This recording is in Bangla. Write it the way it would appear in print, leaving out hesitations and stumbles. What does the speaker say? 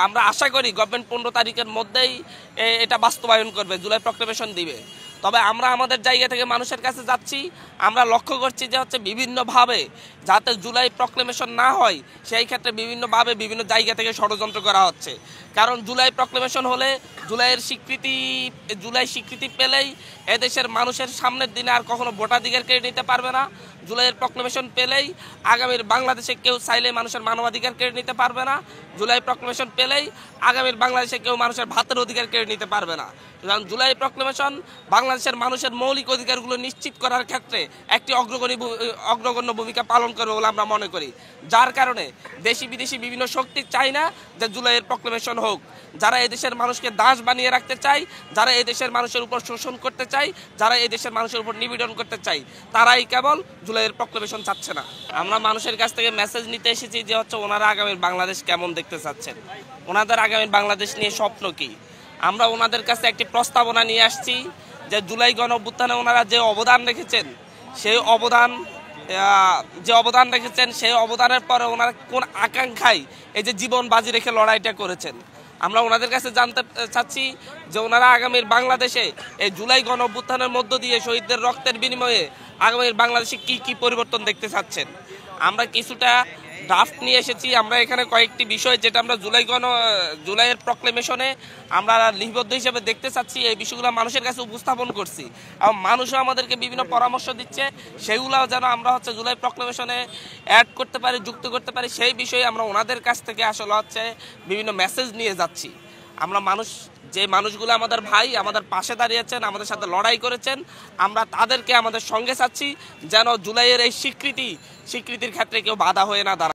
আমরা আশা করি গভর্নমেন্ট 15 তারিখের মধ্যেই এটা বাস্তবায়ন করবে, জুলাই প্রক্লেমেশন দিবে। তবে আমরা আমাদের জায়গা থেকে মানুষের কাছে যাচ্ছি, আমরা লক্ষ্য করছি যে হচ্ছে বিভিন্নভাবে যাতে জুলাই প্রক্লেমেশন না হয় সেই ক্ষেত্রে বিভিন্নভাবে বিভিন্ন জায়গা থেকে ষড়যন্ত্র করা হচ্ছে। কারণ জুলাই প্রক্লেমেশন হলে জুলাই স্বীকৃতি পেলেই এদেশের মানুষের সামনের দিনে আর কখনো ভোটাধিকার কেড়ে নিতে পারবে না। জুলাইয়ের প্রক্লেমেশন পেলেই আগামীর বাংলাদেশে কেউ চাইলে মানুষের মানবাধিকার কেড়ে নিতে পারবে না। জুলাই প্রক্লেমেশন পেলেই আগামীর বাংলাদেশে কেউ মানুষের ভাতের অধিকার কেড়ে নিতে পারবে না। কারণ জুলাই প্রক্লেমেশন বাংলাদেশের মানুষের মৌলিক অধিকারগুলো নিশ্চিত করার ক্ষেত্রে একটি অগ্রগণ্য ভূমিকা পালন করবে বলে আমরা মনে করি। যার কারণে দেশি বিদেশি বিভিন্ন শক্তি চায় না যে জুলাইয়ের প্রক্লেমেশন হোক। যারা এদেশের মানুষকে দাস বানিয়ে রাখতে চায়, যারা এদেশের মানুষের উপর শোষণ করতে চায়, যারা এদেশের মানুষের উপর নিপীড়ন করতে চায়, তারাই কেবল জুলাইয়ের প্রক্লেমেশন চাচ্ছে না। আমরা মানুষের কাছ থেকে মেসেজ নিতে এসেছি যে হচ্ছে ওনারা আগামীর বাংলাদেশ কেমন দেখতে চাচ্ছেন, ওনাদের আগামীর বাংলাদেশ নিয়ে স্বপ্ন কী। আমরা ওনাদের কাছে একটি প্রস্তাবনা নিয়ে আসছি যে জুলাই গণঅভ্যুত্থানে ওনারা যে অবদান রেখেছেন সেই অবদানের পরে ওনারা কোন আকাঙ্ক্ষায় এই যে জীবন বাজি রেখে লড়াইটা করেছেন। আমরা ওনাদের কাছে জানতে চাচ্ছি যে ওনারা আগামীর বাংলাদেশে এই জুলাই গণঅভ্যুত্থানের মধ্য দিয়ে শহীদদের রক্তের বিনিময়ে আগামীর বাংলাদেশে কি কি পরিবর্তন দেখতে চাচ্ছেন। আমরা কিছুটা ড্রাফট নিয়ে এসেছি। আমরা এখানে কয়েকটি বিষয় যেটা আমরা জুলাইয়ের প্রক্লেমেশনে আমরা লিপিবদ্ধ হিসেবে দেখতে চাচ্ছি, এই বিষয়গুলো মানুষের কাছে উপস্থাপন করছি এবং মানুষও আমাদেরকে বিভিন্ন পরামর্শ দিচ্ছে, সেগুলোও যেন আমরা হচ্ছে জুলাই প্রক্লেমেশনে অ্যাড করতে পারি, যুক্ত করতে পারি, সেই বিষয়ে আমরা ওনাদের কাছ থেকে আসলে হচ্ছে বিভিন্ন মেসেজ নিয়ে যাচ্ছি। আমরা যে মানুষগুলো আমাদের ভাই, আমাদের পাশে দাঁড়িয়েছেন, আমাদের সাথে লড়াই করেছেন, আমরা তাদেরকে আমাদের সঙ্গে চাচ্ছি যেন জুলাইয়ের এই স্বীকৃতির ক্ষেত্রে কেউ বাধা হয়ে না দাঁড়ায়।